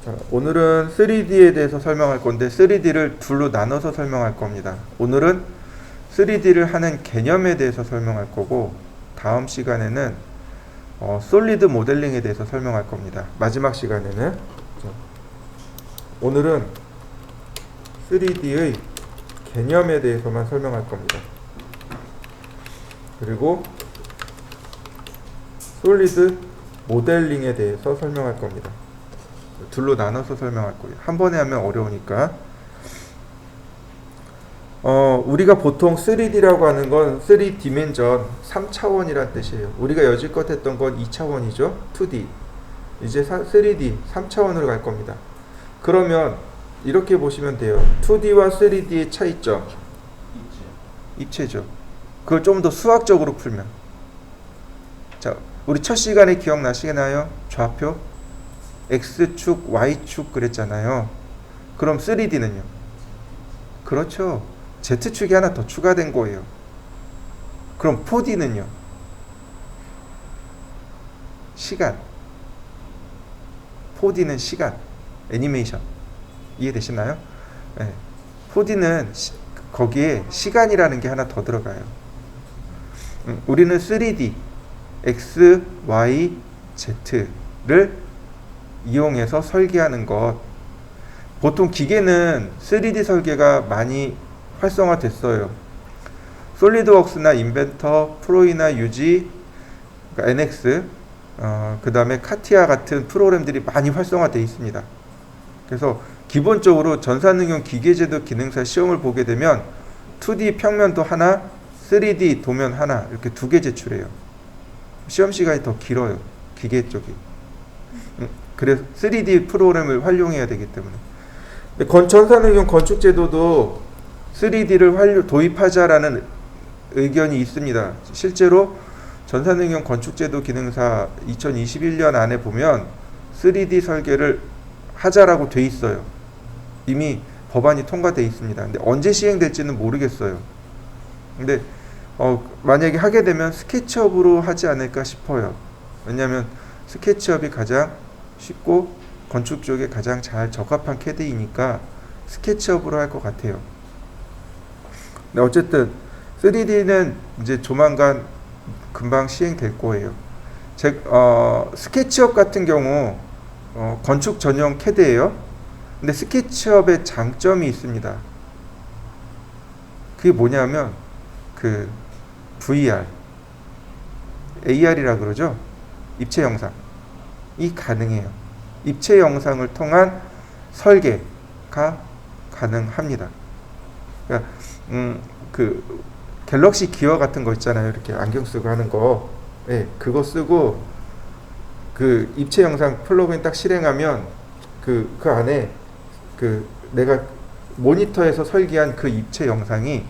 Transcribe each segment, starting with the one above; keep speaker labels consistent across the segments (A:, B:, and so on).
A: 자, 오늘은 3D에 대해서 설명할 건데 3D를 둘로 나눠서 설명할 겁니다. 오늘은 3D를 하는 개념에 대해서 설명할 거고 다음 시간에는 솔리드 모델링에 대해서 설명할 겁니다. 마지막 시간에는 오늘은 3D의 개념에 대해서만 설명할 겁니다. 그리고 솔리드 모델링에 대해서 설명할 겁니다. 둘로 나눠서 설명할 거예요. 한 번에 하면 어려우니까. 우리가 보통 3D라고 하는 건 3디멘전, 3차원이란 뜻이에요. 우리가 여지껏 했던 건 2차원이죠. 2D. 이제 3D, 3차원으로 갈 겁니다. 그러면 이렇게 보시면 돼요. 2D와 3D의 차이점. 입체죠. 그걸 좀 더 수학적으로 풀면. 자, 우리 첫 시간에 기억나시나요? 좌표? X축, Y축 그랬잖아요. 그럼 3D는요? 그렇죠. Z축이 하나 더 추가된 거예요. 그럼 4D는요? 시간. 4D는 시간. 애니메이션. 이해되시나요? 네. 4D는 거기에 시간이라는 게 하나 더 들어가요. 우리는 3D, X, Y, Z를 이용해서 설계하는 것. 보통 기계는 3D 설계가 많이 활성화됐어요. 솔리드웍스나 인벤터, 프로이나 유지, 그러니까 NX, 그 다음에 카티아 같은 프로그램들이 많이 활성화되어 있습니다. 그래서 기본적으로 전산응용 기계제도 기능사 시험을 보게 되면 2D 평면도 하나, 3D 도면 하나 이렇게 두 개 제출해요. 시험 시간이 더 길어요. 기계 쪽이. 그래서 3D 프로그램을 활용해야 되기 때문에. 전산응용 건축제도도 3D를 도입하자라는 의견이 있습니다. 실제로 전산응용 건축제도 기능사 2021년 안에 보면 3D 설계를 하자라고 돼 있어요. 이미 법안이 통과돼 있습니다. 근데 언제 시행될지는 모르겠어요. 근데 만약에 하게 되면 스케치업으로 하지 않을까 싶어요. 왜냐하면 스케치업이 가장 쉽고 건축 쪽에 가장 잘 적합한 CAD이니까 스케치업으로 할 것 같아요. 근데 어쨌든 3D는 이제 조만간 금방 시행될 거예요. 스케치업 같은 경우 건축 전용 CAD예요. 근데 스케치업의 장점이 있습니다. 그게 뭐냐면 그 VR, AR이라 그러죠. 입체 영상. 이 가능해요. 입체 영상을 통한 설계가 가능합니다. 그러니까 그 갤럭시 기어 같은 거 있잖아요. 이렇게 안경 쓰고 하는 거. 네, 그거 쓰고 그 입체 영상 플러그인 딱 실행하면 그 안에 그 내가 모니터에서 설계한 그 입체 영상이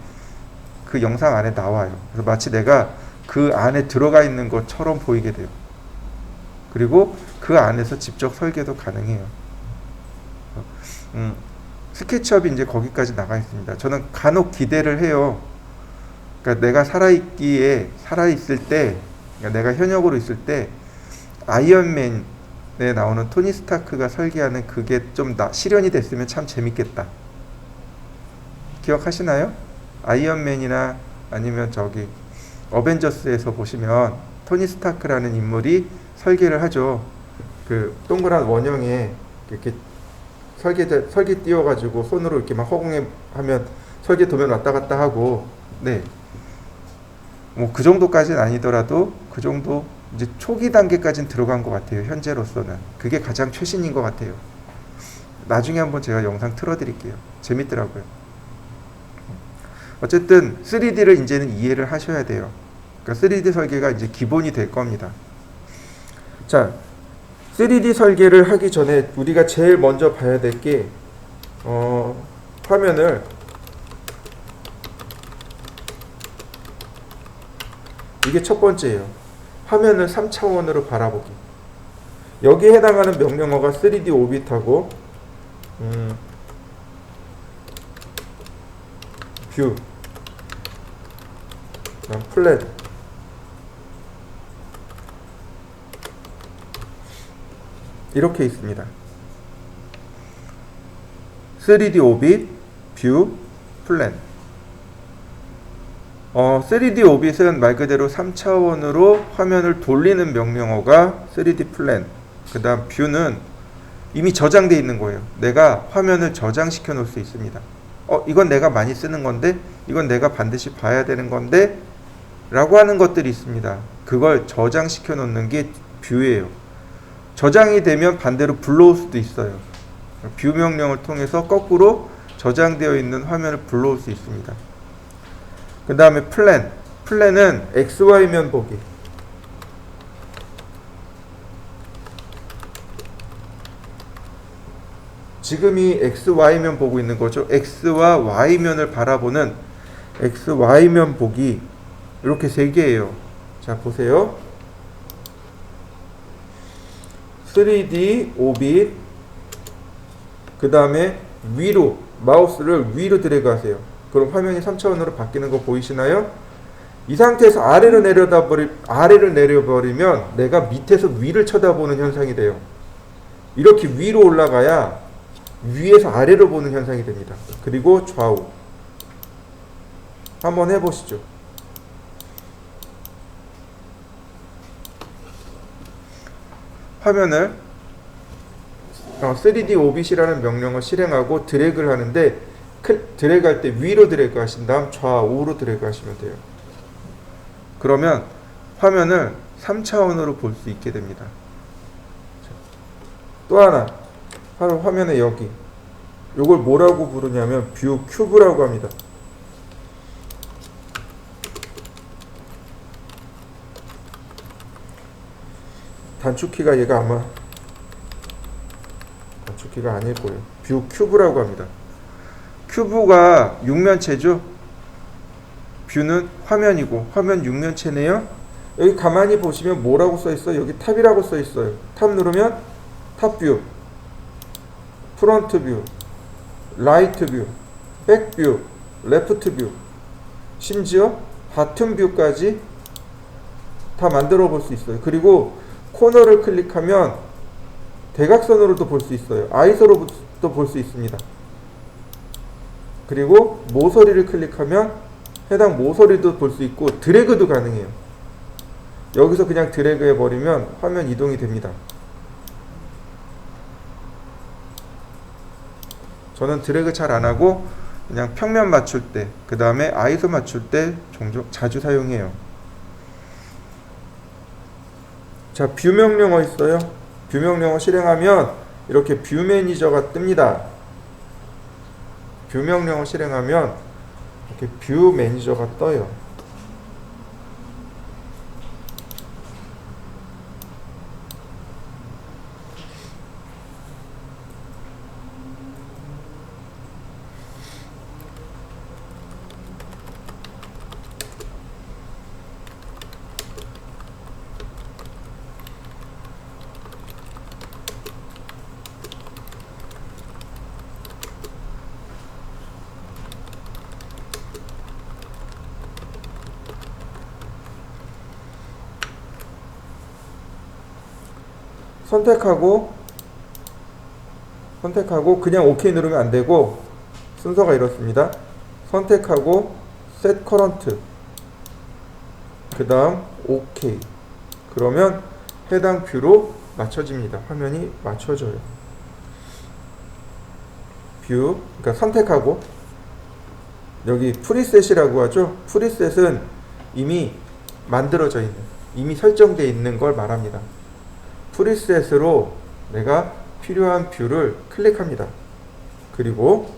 A: 그 영상 안에 나와요. 그래서 마치 내가 그 안에 들어가 있는 것처럼 보이게 돼요. 그리고 그 안에서 직접 설계도 가능해요. 스케치업이 이제 거기까지 나가 있습니다. 저는 간혹 기대를 해요. 그러니까 내가 살아있을 때, 그러니까 내가 현역으로 있을 때, 아이언맨에 나오는 토니 스타크가 설계하는 그게 좀 실현이 됐으면 참 재밌겠다. 기억하시나요? 아이언맨이나 아니면 저기 어벤져스에서 보시면 토니 스타크라는 인물이 설계를 하죠. 그 동그란 원형에 이렇게 설계 띄워가지고 손으로 이렇게 막 허공에 하면 설계 도면 왔다 갔다 하고, 네. 뭐 그 정도까지는 아니더라도 그 정도 이제 초기 단계까지는 들어간 것 같아요. 현재로서는 그게 가장 최신인 것 같아요. 나중에 한번 제가 영상 틀어드릴게요. 재밌더라고요. 어쨌든 3D를 이제는 이해를 하셔야 돼요. 그러니까 3D 설계가 이제 기본이 될 겁니다. 자, 3D 설계를 하기 전에 우리가 제일 먼저 봐야 될 게 화면을 이게 첫 번째예요. 화면을 3차원으로 바라보기. 여기에 해당하는 명령어가 3D 오빗하고 뷰, 플랜, 이렇게 있습니다. 3D 오빗, 뷰, 플랜. 3D 오빗은 말 그대로 3차원으로 화면을 돌리는 명령어가 3D 플랜. 그 다음 뷰는 이미 저장되어 있는 거예요. 내가 화면을 저장시켜 놓을 수 있습니다. 이건 내가 많이 쓰는 건데, 이건 내가 반드시 봐야 되는 건데 라고 하는 것들이 있습니다. 그걸 저장시켜 놓는 게 뷰예요. 저장이 되면 반대로 불러올 수도 있어요. 뷰 명령을 통해서 거꾸로 저장되어 있는 화면을 불러올 수 있습니다. 그 다음에 플랜은 XY면 보기. 지금이 XY면 보고 있는 거죠. X와 Y면을 바라보는 XY면 보기. 이렇게 세 개예요. 자, 보세요. 3D 오빗, 그 다음에 위로, 마우스를 위로 드래그 하세요. 그럼 화면이 3차원으로 바뀌는 거 보이시나요? 이 상태에서 아래를 내려버리면 내가 밑에서 위를 쳐다보는 현상이 돼요. 이렇게 위로 올라가야 위에서 아래로 보는 현상이 됩니다. 그리고 좌우. 한번 해보시죠. 화면을 3D 오빗이라는 명령을 실행하고 드래그를 하는데, 드래그 할 때 위로 드래그 하신 다음 좌우로 드래그 하시면 돼요. 그러면 화면을 3차원으로 볼 수 있게 됩니다. 또 하나, 바로 화면의 여기, 요걸 뭐라고 부르냐면 뷰 큐브라고 합니다. 단축키가 얘가 아마 단축키가 아닐 거예요. 뷰 큐브라고 합니다. 큐브가 육면체죠. 뷰는 화면이고 화면 육면체네요. 여기 가만히 보시면 뭐라고 써있어요? 여기 탑이라고 써있어요. 탑 누르면 탑뷰, 프론트 뷰, 라이트 뷰, 백 뷰, 레프트 뷰, 심지어 바텀 뷰까지 다 만들어 볼 수 있어요. 그리고 코너를 클릭하면 대각선으로도 볼 수 있어요. 아이소로도 볼 수 있습니다. 그리고 모서리를 클릭하면 해당 모서리도 볼 수 있고 드래그도 가능해요. 여기서 그냥 드래그 해버리면 화면 이동이 됩니다. 저는 드래그 잘 안하고 그냥 평면 맞출 때, 그 다음에 아이소 맞출 때 종종 자주 사용해요. 자, 뷰 명령어 있어요. 뷰 명령어 실행하면 이렇게 뷰 매니저가 뜹니다. 뷰 명령어 실행하면 이렇게 뷰 매니저가 떠요. 선택하고 그냥 OK 누르면 안 되고 순서가 이렇습니다. 선택하고 Set Current, 그 다음 OK. 그러면 해당 뷰로 맞춰집니다. 화면이 맞춰져요. 뷰, 그러니까 선택하고, 여기 프리셋이라고 하죠. 프리셋은 이미 만들어져 있는, 이미 설정되어 있는 걸 말합니다. 프리셋으로 내가 필요한 뷰를 클릭합니다. 그리고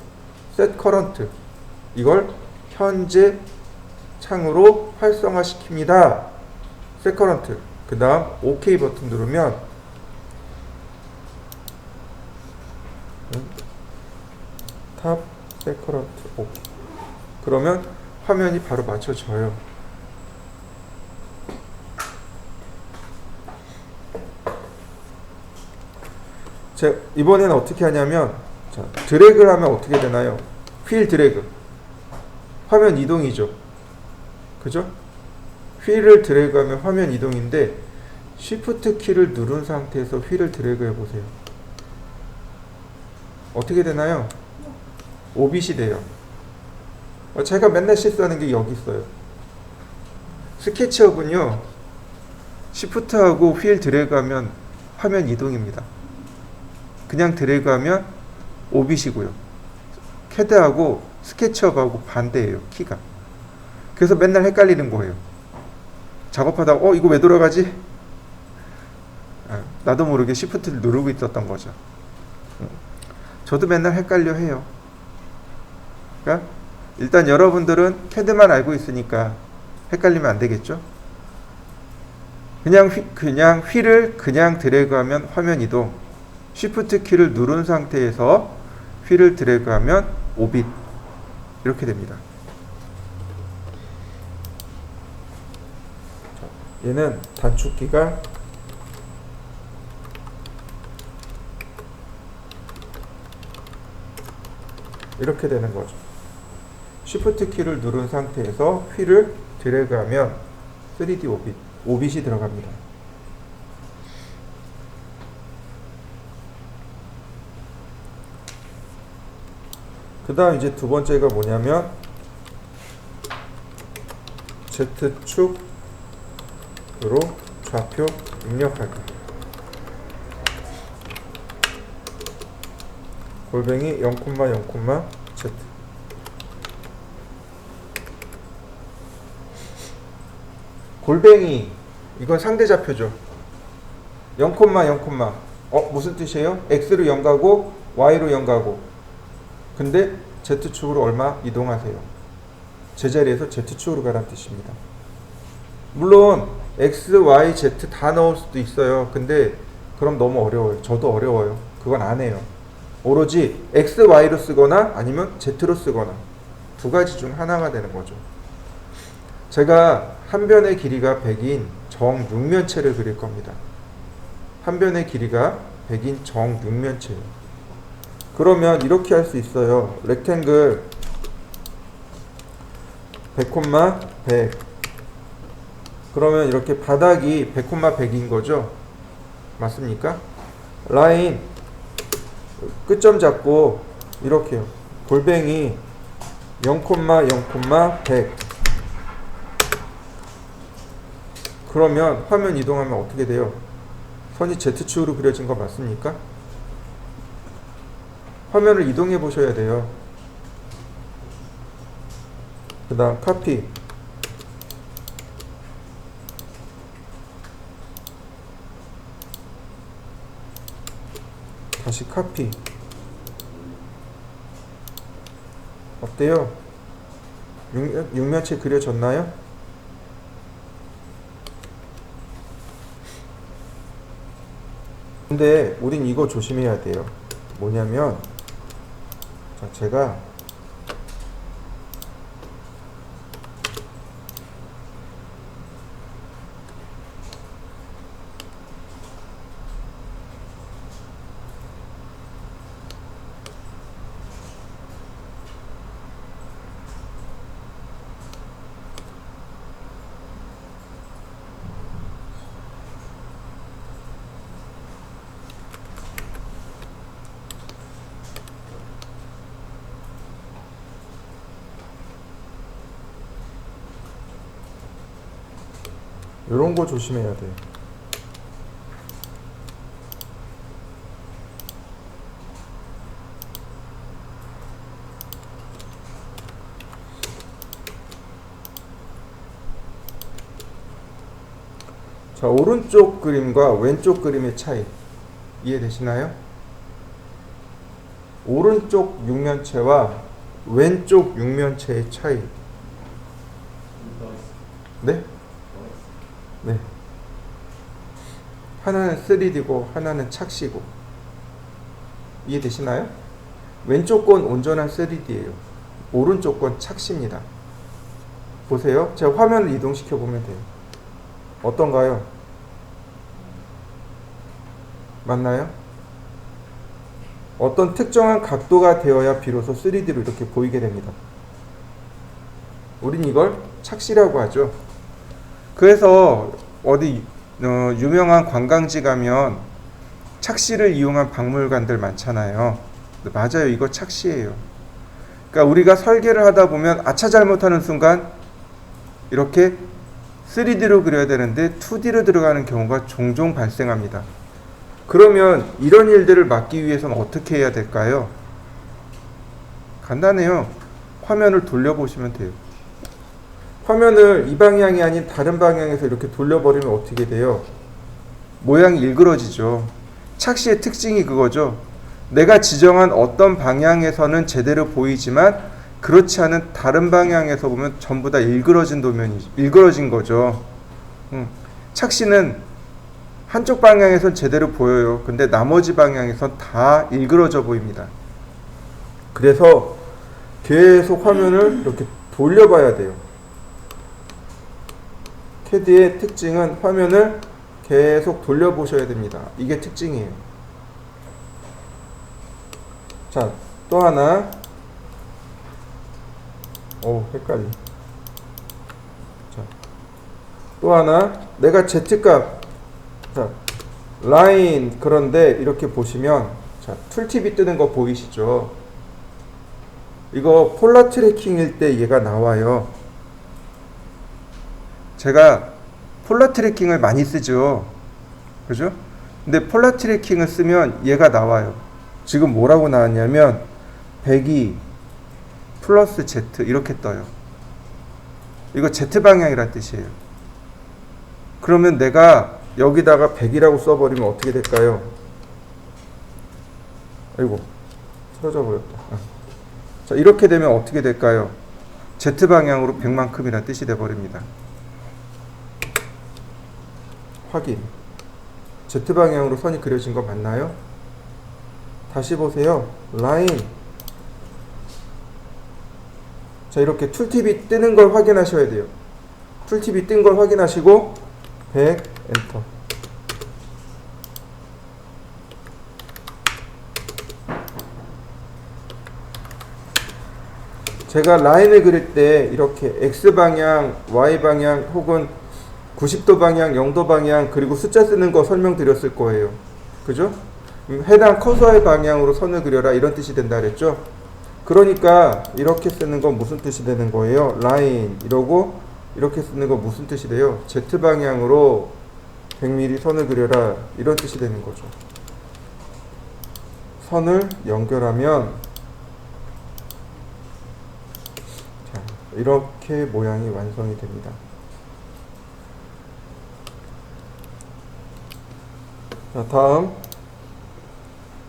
A: Set Current, 이걸 현재 창으로 활성화시킵니다. Set Current, 그 다음 OK 버튼 누르면 탑 Set Current OK. 그러면 화면이 바로 맞춰져요. 이번에는 어떻게 하냐면, 자, 드래그를 하면 어떻게 되나요? 휠 드래그, 화면 이동이죠. 그죠? 휠을 드래그하면 화면 이동인데, Shift 키를 누른 상태에서 휠을 드래그 해보세요. 어떻게 되나요? 오빗이 돼요. 제가 맨날 실수하는 게 여기 있어요. 스케치업은요, 시프트하고 휠 드래그하면 화면 이동입니다. 그냥 드래그하면 오빗이고요. 캐드하고 스케치업하고 반대예요, 키가. 그래서 맨날 헷갈리는 거예요. 작업하다가 이거 왜 돌아가지? 나도 모르게 시프트를 누르고 있었던 거죠. 저도 맨날 휠 해요. 그러니까 일단 여러분들은 캐드만 알고 있으니까 헷갈리면 안 되겠죠? 그냥 휠을 그냥 드래그하면 화면 이동, 쉬프트 키를 누른 상태에서 휠을 드래그하면 오빗, 이렇게 됩니다. 얘는 단축키가 이렇게 되는 거죠. 쉬프트 키를 누른 상태에서 휠을 드래그하면 3D 오빗, 오빗이 들어갑니다. 그 다음 이제 두 번째가 뭐냐면 Z축으로 좌표 입력하기. 골뱅이 0,0,Z. 골뱅이, 이건 상대 좌표죠. 0,0, 무슨 뜻이에요? X로 0 가고 Y로 0 가고. 근데 Z축으로 얼마 이동하세요. 제자리에서 Z축으로 가란 뜻입니다. 물론 X, Y, Z 다 넣을 수도 있어요. 근데 그럼 너무 어려워요. 저도 어려워요. 그건 안 해요. 오로지 X, Y로 쓰거나 아니면 Z로 쓰거나 두 가지 중 하나가 되는 거죠. 제가 한 변의 길이가 100인 정육면체를 그릴 겁니다. 한 변의 길이가 100인 정육면체예요. 그러면 이렇게 할 수 있어요. 렉탱글 100,100. 그러면 이렇게 바닥이 100,100인 거죠. 맞습니까? 라인 끝점 잡고 이렇게요. 골뱅이 0,0,100. 그러면 화면 이동하면 어떻게 돼요? 선이 Z축으로 그려진 거 맞습니까? 화면을 이동해 보셔야 돼요. 그 다음 카피. 다시 카피. 어때요? 육면체 그려졌나요? 근데 우린 이거 조심해야 돼요. 뭐냐면 제가 이런 거 조심해야 돼요. 자, 오른쪽 그림과 왼쪽 그림의 차이 이해되시나요? 오른쪽 육면체와 왼쪽 육면체의 차이. 네? 네. 하나는 3D고 하나는 착시고. 이해되시나요? 왼쪽 건 온전한 3D예요. 오른쪽 건 착시입니다. 보세요. 제가 화면을 이동시켜 보면 돼요. 어떤가요? 맞나요? 어떤 특정한 각도가 되어야 비로소 3D로 이렇게 보이게 됩니다. 우린 이걸 착시라고 하죠. 그래서 어디 유명한 관광지 가면 착시를 이용한 박물관들 많잖아요. 맞아요. 이거 착시예요. 그러니까 우리가 설계를 하다 보면 아차 잘못하는 순간 이렇게 3D로 그려야 되는데 2D로 들어가는 경우가 종종 발생합니다. 그러면 이런 일들을 막기 위해서는 어떻게 해야 될까요? 간단해요. 화면을 돌려보시면 돼요. 화면을 이 방향이 아닌 다른 방향에서 이렇게 돌려버리면 어떻게 돼요? 모양이 일그러지죠. 착시의 특징이 그거죠. 내가 지정한 어떤 방향에서는 제대로 보이지만 그렇지 않은 다른 방향에서 보면 전부 다 일그러진 도면이 일그러진 거죠. 착시는 한쪽 방향에선 제대로 보여요. 근데 나머지 방향에선 다 일그러져 보입니다. 그래서 계속 화면을 이렇게 돌려봐야 돼요. CAD의 특징은 화면을 계속 돌려보셔야 됩니다. 이게 특징이에요. 자, 또 하나. 헷갈려. 자, 또 하나. 내가 Z값. 자, 라인. 그런데 이렇게 보시면, 자, 툴팁이 뜨는 거 보이시죠? 이거 폴라 트래킹일 때 얘가 나와요. 제가 폴라 트래킹을 많이 쓰죠. 그죠? 근데 폴라 트래킹을 쓰면 얘가 나와요. 지금 뭐라고 나왔냐면 102 플러스 Z 이렇게 떠요. 이거 Z방향이란 뜻이에요. 그러면 내가 여기다가 100이라고 써버리면 어떻게 될까요? 아이고 쓰러져 버렸다. 자, 이렇게 되면 어떻게 될까요? Z방향으로 100만큼이라는 뜻이 돼버립니다. 확인. Z방향으로 선이 그려진 거 맞나요? 다시 보세요. 라인. 자, 이렇게 툴팁이 뜨는 걸 확인하셔야 돼요. 툴팁이 뜬 걸 확인하시고 100 엔터. 제가 라인을 그릴 때 이렇게 X방향, Y방향 혹은 90도 방향, 0도 방향 그리고 숫자 쓰는 거 설명드렸을 거예요. 그죠? 해당 커서의 방향으로 선을 그려라 이런 뜻이 된다 그랬죠? 그러니까 이렇게 쓰는 건 무슨 뜻이 되는 거예요? 라인 이러고 이렇게 쓰는 건 무슨 뜻이 돼요? Z방향으로 100mm 선을 그려라 이런 뜻이 되는 거죠. 선을 연결하면 자, 이렇게 모양이 완성이 됩니다. 자, 다음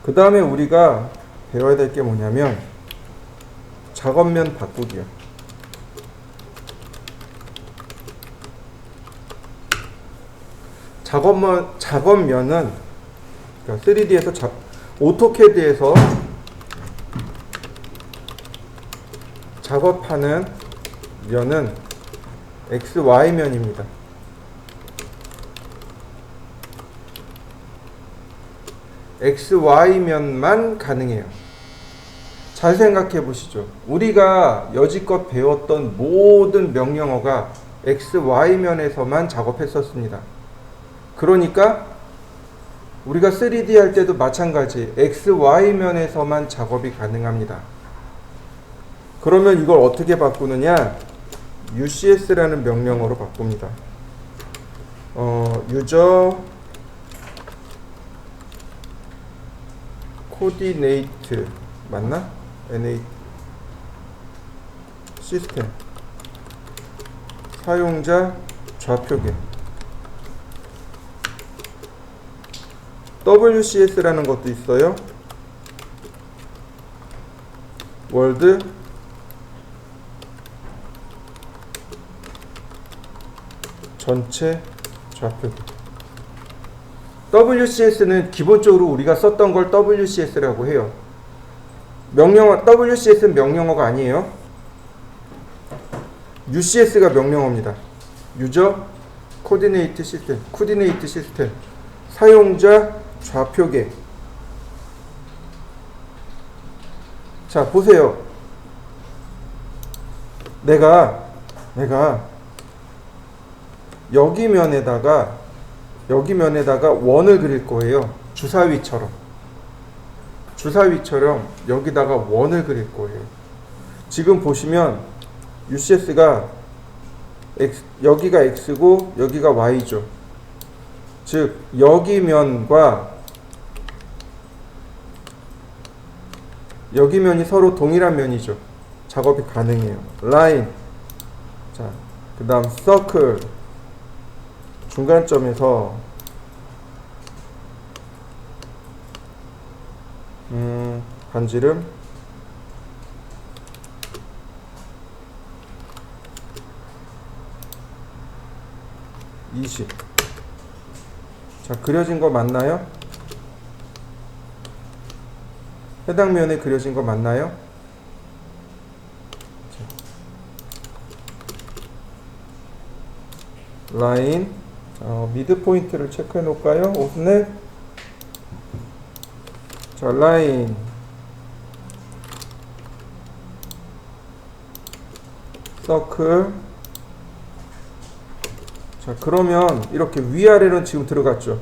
A: 그 다음에 우리가 배워야 될 게 뭐냐면 작업면 바꾸기요. 작업면은 그러니까 3D에서 오토캐드에서 작업하는 면은 XY면입니다. XY면만 가능해요. 잘 생각해 보시죠. 우리가 여지껏 배웠던 모든 명령어가 XY면에서만 작업했었습니다. 그러니까 우리가 3D 할 때도 마찬가지 XY면에서만 작업이 가능합니다. 그러면 이걸 어떻게 바꾸느냐? UCS라는 명령어로 바꿉니다. 유저 코디네이트 맞나? NA 시스템 사용자 좌표계 WCS라는 것도 있어요. 월드 전체 좌표계. WCS는 기본적으로 우리가 썼던 걸 WCS라고 해요. WCS는 명령어가 아니에요. UCS가 명령어입니다. 유저 코디네이트 시스템, 사용자 좌표계. 자, 보세요. 내가 여기 면에다가 원을 그릴 거예요. 주사위처럼 여기다가 원을 그릴 거예요. 지금 보시면 UCS가 여기가 X고 여기가 Y죠. 즉 여기 면과 여기 면이 서로 동일한 면이죠. 작업이 가능해요. 라인, 자, 그 다음 서클, 중간점에서 반지름, (20) 자, 그려진 거 맞나요? 해당 면에 그려진 거 맞나요? 자, 라인, 미드 포인트를 체크해 놓을까요? 오스넷, 자, 라인, 서클. 자, 그러면 이렇게 위아래는 지금 들어갔죠.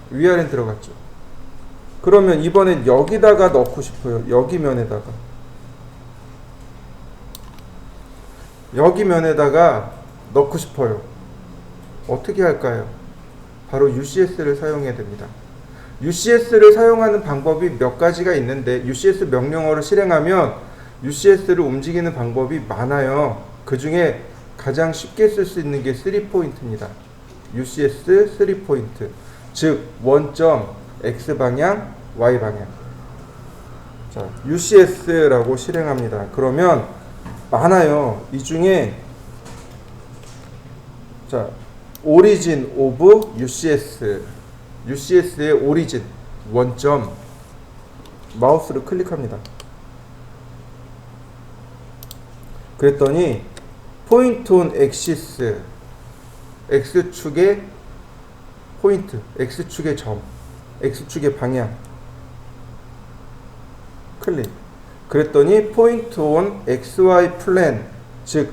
A: 위아래는 들어갔죠. 그러면 이번엔 여기다가 넣고 싶어요. 여기 면에다가. 여기 면에다가 넣고 싶어요. 어떻게 할까요? 바로 UCS를 사용해야 됩니다. UCS를 사용하는 방법이 몇 가지가 있는데 UCS 명령어를 실행하면 UCS를 움직이는 방법이 많아요. 그 중에 가장 쉽게 쓸 수 있는 게 3포인트입니다. UCS 3포인트. 즉 원점 X방향, Y방향. 자, UCS라고 실행합니다. 그러면 많아요. 이 중에 자, origin of UCS. UCS의 origin, 원점. 마우스를 클릭합니다. 그랬더니 point on axis, X축의 포인트, X축의 점, X축의 방향. 클릭. 그랬더니 point on XY 플랜, 즉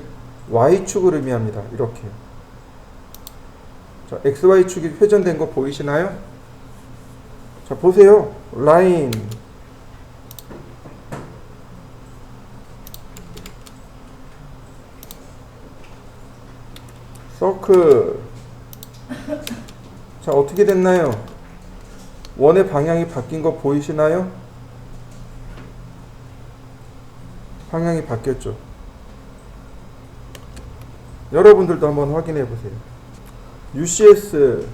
A: Y축을 의미합니다. 이렇게. 자, XY축이 회전된 거 보이시나요? 자, 보세요. 라인, 서클. 자, 어떻게 됐나요? 원의 방향이 바뀐 거 보이시나요? 방향이 바뀌었죠. 여러분들도 한번 확인해 보세요. UCS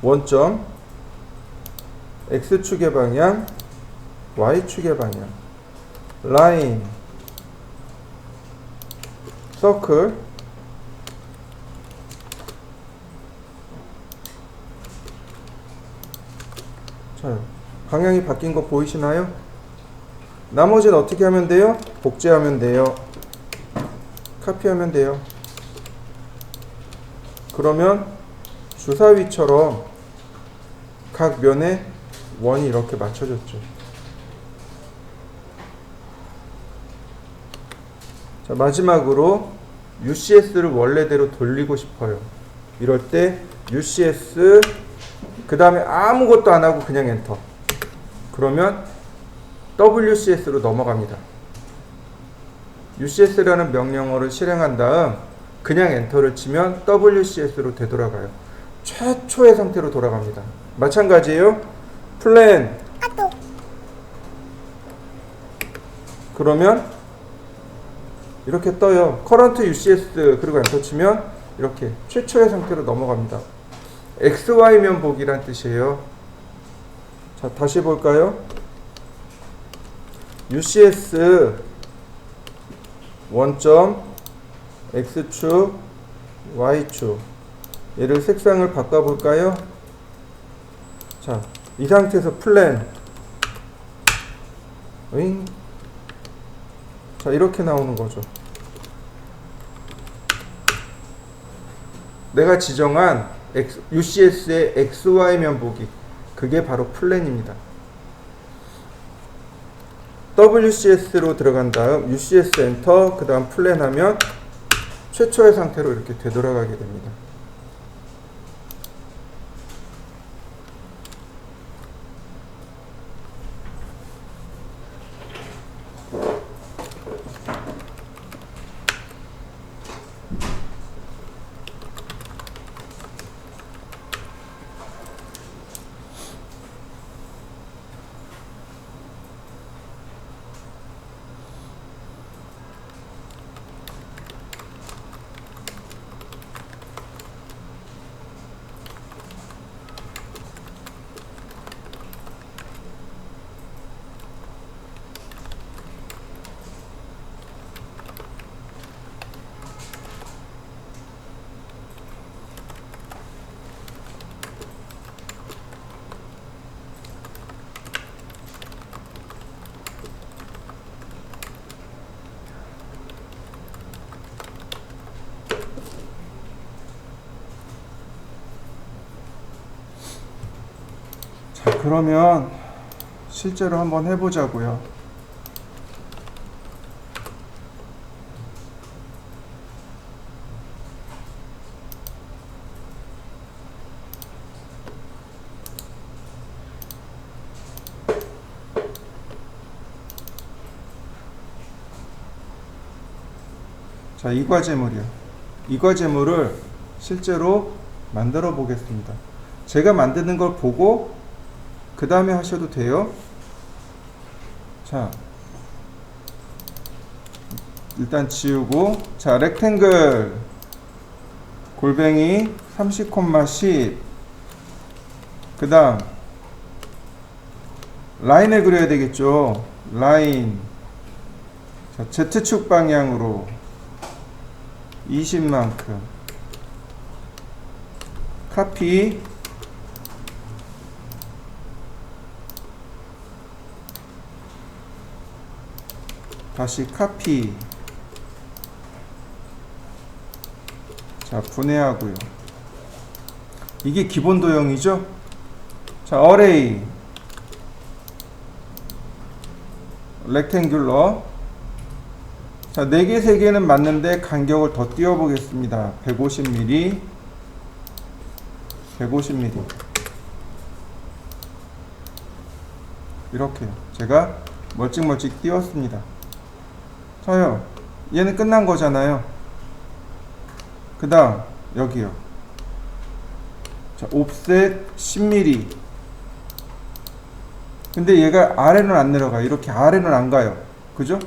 A: 원점, X축의 방향, Y축의 방향, 라인, 서클. 자, 방향이 바뀐 거 보이시나요? 나머지는 어떻게 하면 돼요? 복제하면 돼요. 카피하면 돼요. 그러면 주사위처럼 각 면에 원이 이렇게 맞춰졌죠. 자, 마지막으로 UCS를 원래대로 돌리고 싶어요. 이럴 때 UCS 그 다음에 아무것도 안 하고 그냥 엔터. 그러면 WCS로 넘어갑니다. UCS라는 명령어를 실행한 다음 그냥 엔터를 치면 WCS로 되돌아가요. 최초의 상태로 돌아갑니다. 마찬가지예요. 플랜. 그러면 이렇게 떠요. 커런트 UCS 그리고 엔터 치면 이렇게 최초의 상태로 넘어갑니다. XY면 보기란 뜻이에요. 자, 다시 볼까요? UCS 원점 X축 Y축. 얘를 색상을 바꿔볼까요? 자, 이 상태에서 플랜. 응? 자, 이렇게 나오는 거죠. 내가 지정한 UCS의 XY면 보기, 그게 바로 플랜입니다. WCS로 들어간 다음 UCS 엔터, 그 다음 플랜 하면 최초의 상태로 이렇게 되돌아가게 됩니다.
B: 그러면 실제로 한번 해보자고요. 자, 이과제물이요. 이과제물을 실제로 만들어 보겠습니다. 제가 만드는 걸 보고 그 다음에 하셔도 돼요. 자, 일단 지우고, 자, 렉탱글 골뱅이 30,10 그 다음 라인을 그려야 되겠죠. 라인, 자, Z축 방향으로 20만큼 카피, 다시 카피, 자, 분해하고요. 이게 기본 도형이죠. 자, 어레이 렉탱귤러, 자, 4개 3개는 맞는데 간격을 더 띄워 보겠습니다. 150mm 150mm 이렇게요. 제가 멀찍멀찍 띄웠습니다. 자요, 얘는 끝난 거잖아요. 그 다음 여기요. 자, 옵셋 10mm. 근데 얘가 아래는 안 내려가요. 이렇게 아래는 안 가요. 그죠?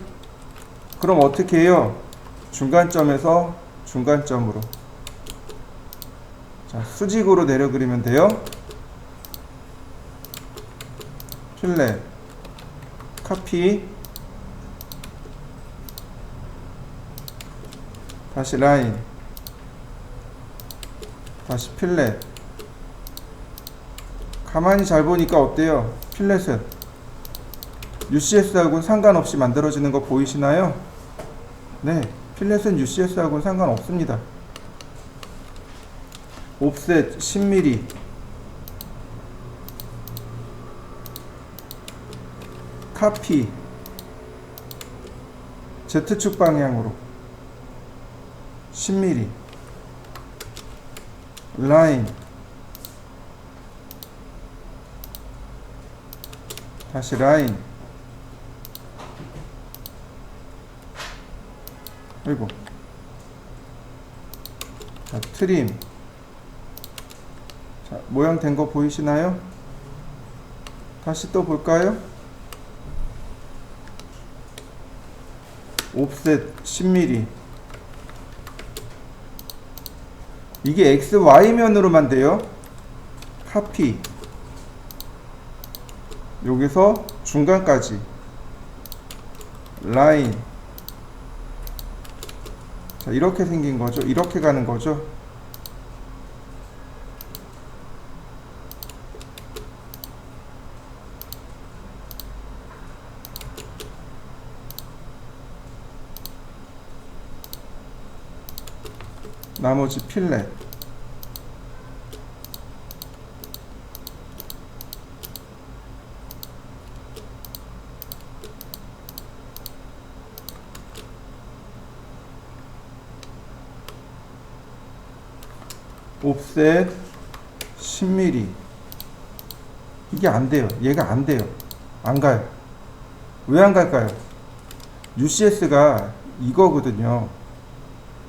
B: 그럼 어떻게 해요? 중간점에서 중간점으로, 자, 수직으로 내려 그리면 돼요. 필렛, 카피, 다시 라인, 다시 필렛. 가만히 잘 보니까 어때요? 필렛은 UCS하고는 상관없이 만들어지는 거 보이시나요? 네, 필렛은 UCS하고는 상관없습니다. 옵셋 10mm, 카피, Z축 방향으로 10mm, 라인, 다시 라인, 그리고 자, 트림. 자, 모양 된 거 보이시나요? 다시 또 볼까요? 옵셋 10mm. 이게 XY면으로만 돼요. 카피, 여기서 중간까지 라인. 자, 이렇게 생긴 거죠. 이렇게 가는 거죠. 나머지 필렛, 옵셋 10mm. 이게 안 돼요. 얘가 안 돼요. 안 가요. 왜 안 갈까요? UCS가 이거거든요.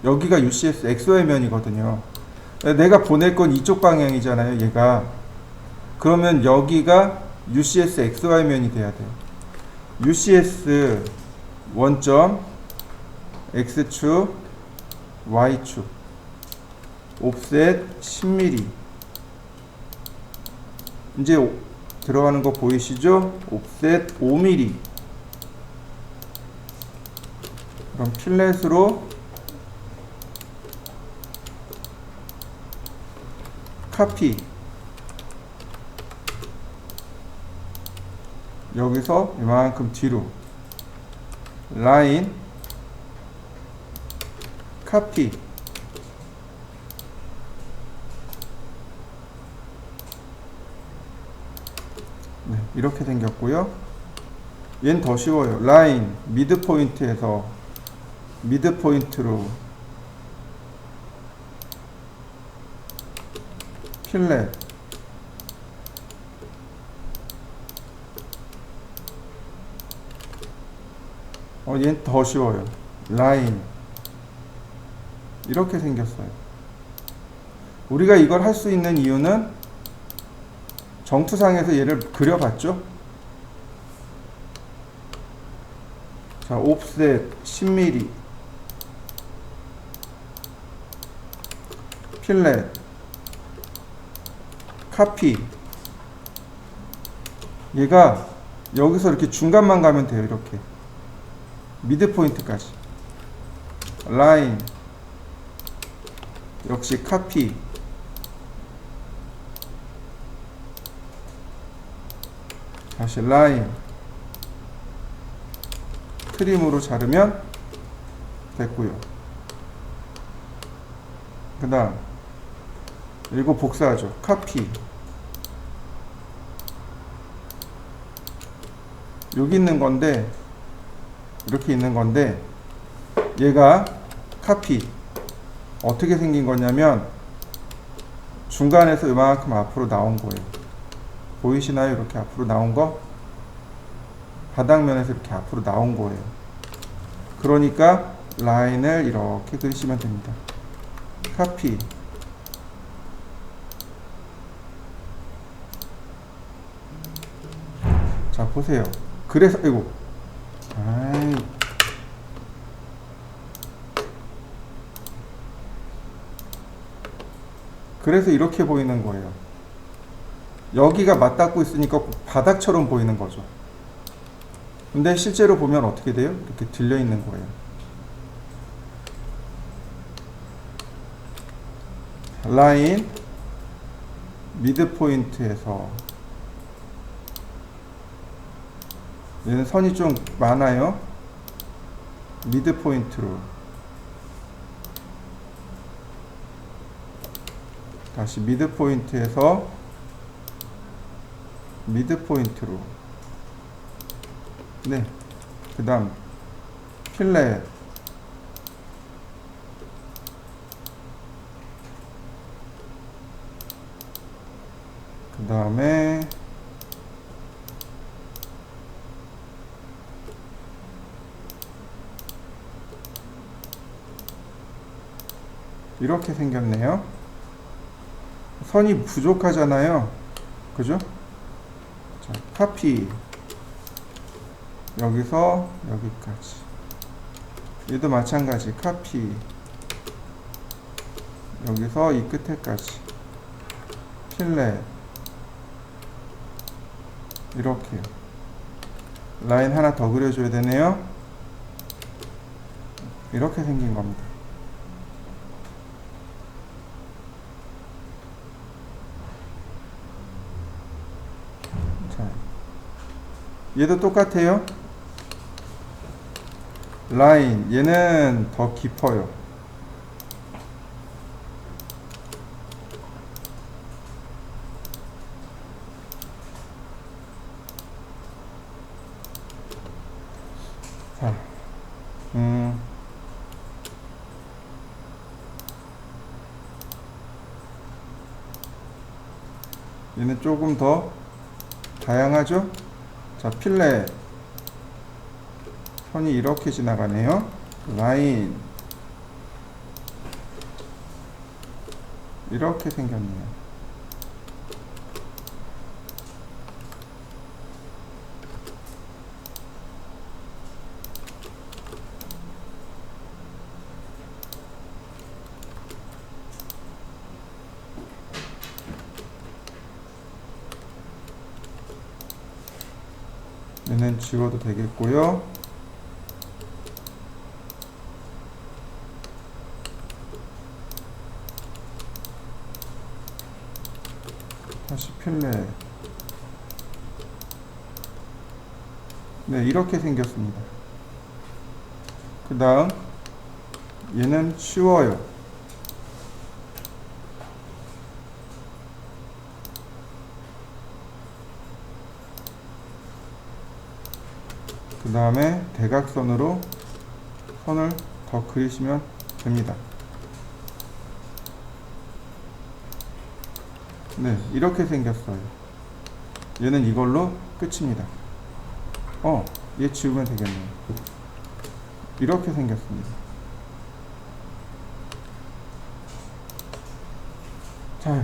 B: 여기가 UCS XY 면이거든요. 내가 보낼 건 이쪽 방향이잖아요, 얘가. 그러면 여기가 UCS XY 면이 돼야 돼요. UCS 원점 X축 Y축 옵셋 10mm. 이제 들어가는 거 보이시죠? 옵셋 5mm. 그럼 필렛으로 카피, 여기서 이만큼 뒤로 라인, 카피, 이렇게 생겼고요. 얘는 더 쉬워요. 라인 미드 포인트에서 미드 포인트로 필렛 얘는 더 쉬워요. 라인 이렇게 생겼어요. 우리가 이걸 할 수 있는 이유는 정투상에서 얘를 그려봤죠. 자, 옵셋 10mm 필렛 카피. 얘가 여기서 이렇게 중간만 가면 돼요. 이렇게 미드 포인트까지. 라인 역시 카피. 다시 라인 트림으로 자르면 됐고요. 그 다음 이거 복사하죠. 카피. 여기 있는 건데 이렇게 있는 건데 얘가 카피. 어떻게 생긴 거냐면 중간에서 이만큼 앞으로 나온 거예요. 보이시나요? 이렇게 앞으로 나온 거? 바닥면에서 이렇게 앞으로 나온 거예요. 그러니까 라인을 이렇게 그리시면 됩니다. 카피. 자, 보세요. 그래서 이거 그래서 이렇게 보이는 거예요. 여기가 맞닿고 있으니까 바닥처럼 보이는 거죠. 근데 실제로 보면 어떻게 돼요? 이렇게 들려 있는 거예요. 라인 미드 포인트에서 얘는 선이 좀 많아요. 미드 포인트로 다시 미드 포인트에서 미드 포인트로 네, 그 다음 필렛 그 다음에 이렇게 생겼네요. 선이 부족하잖아요. 그죠? 자, 카피. 여기서 여기까지. 얘도 마찬가지. 카피. 여기서 이 끝에까지. 필렛. 이렇게요. 라인 하나 더 그려줘야 되네요. 이렇게 생긴 겁니다. 자, 얘도 똑같아요. 라인, 얘는 더 깊어요. 자, 얘는 조금 더 다양하죠? 자, 필렛. 선이 이렇게 지나가네요. 라인. 이렇게 생겼네요. 얘는 지워도 되겠고요. 다시 필렛. 네, 이렇게 생겼습니다. 그 다음 얘는 쉬워요. 그 다음에 대각선으로 선을 더 그리시면 됩니다. 네, 이렇게 생겼어요. 얘는 이걸로 끝입니다. 얘 지우면 되겠네요. 이렇게 생겼습니다. 자,